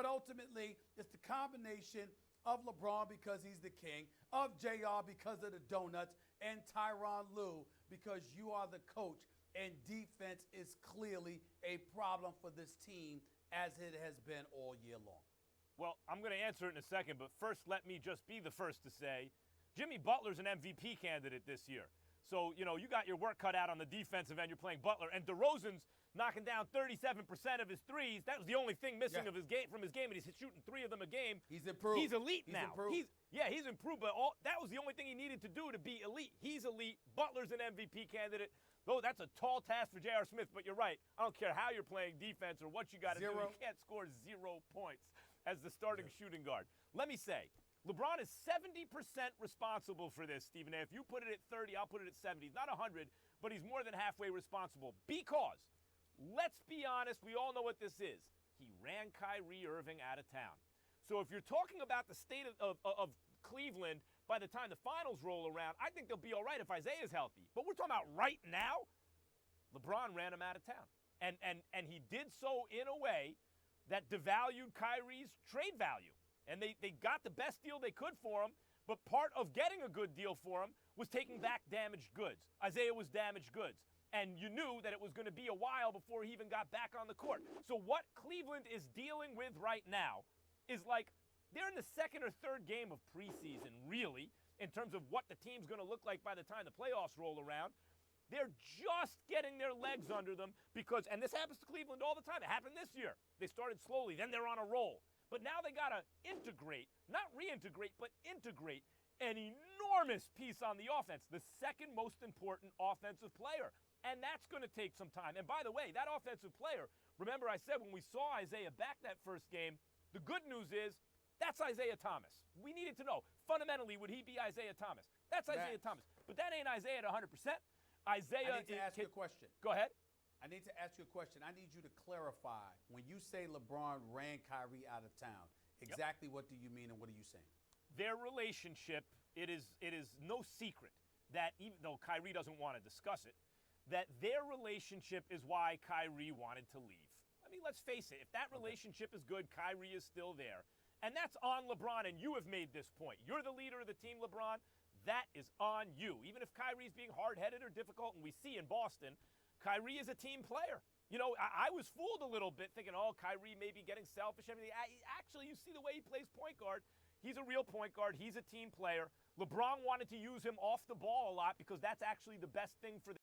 But ultimately, it's the combination of LeBron because he's the king, of JR because of the donuts, and Tyronn Lue because you are the coach. And defense is clearly a problem for this team as it has been all year long. Well, I'm going to answer it in a second, but first let me just be the first to say Jimmy Butler's an MVP candidate this year. So, you got your work cut out on the defensive end. You're playing Butler. And DeRozan's knocking down 37% of his threes. That was the only thing missing of his game from his game, and he's shooting 3 of them a game. He's improved. He's elite now. Improved. He's improved, but that was the only thing he needed to do to be elite. He's elite. Butler's an MVP candidate. Though that's a tall task for J.R. Smith, but you're right. I don't care how you're playing defense or what you got to do. You can't score 0 points as the starting shooting guard. Let me say, LeBron is 70% responsible for this, Stephen A. If you put it at 30, I'll put it at 70. He's not 100, but he's more than halfway responsible because, let's be honest, we all know what this is. He ran Kyrie Irving out of town. So if you're talking about the state of Cleveland by the time the finals roll around, I think they'll be all right if Isaiah's healthy. But we're talking about right now, LeBron ran him out of town. And he did so in a way that devalued Kyrie's trade value. And they got the best deal they could for him, but part of getting a good deal for him was taking back damaged goods. Isaiah was damaged goods. And you knew that it was going to be a while before he even got back on the court. So what Cleveland is dealing with right now is like they're in the second or third game of preseason, really, in terms of what the team's going to look like by the time the playoffs roll around. They're just getting their legs under them because, and this happens to Cleveland all the time. It happened this year. They started slowly, then they're on a roll. But now they got to integrate, not reintegrate, but integrate an enormous piece on the offense, the second most important offensive player. And that's going to take some time. And by the way, that offensive player, remember I said when we saw Isaiah back that first game, the good news is that's Isaiah Thomas. We needed to know, fundamentally, would he be Isaiah Thomas? That's Isaiah Thomas. But that ain't Isaiah at 100%. Isaiah. I need to ask you a question. Go ahead. I need to ask you a question. I need you to clarify. When you say LeBron ran Kyrie out of town, exactly what do you mean and what are you saying? Their relationship, it is no secret that even though Kyrie doesn't want to discuss it, that their relationship is why Kyrie wanted to leave. I mean, let's face it. If that relationship is good, Kyrie is still there. And that's on LeBron, and you have made this point. You're the leader of the team, LeBron. That is on you. Even if Kyrie's being hard-headed or difficult, and we see in Boston, Kyrie is a team player. I was fooled a little bit thinking, Kyrie may be getting selfish. Actually, you see the way he plays point guard. He's a real point guard. He's a team player. LeBron wanted to use him off the ball a lot because that's actually the best thing for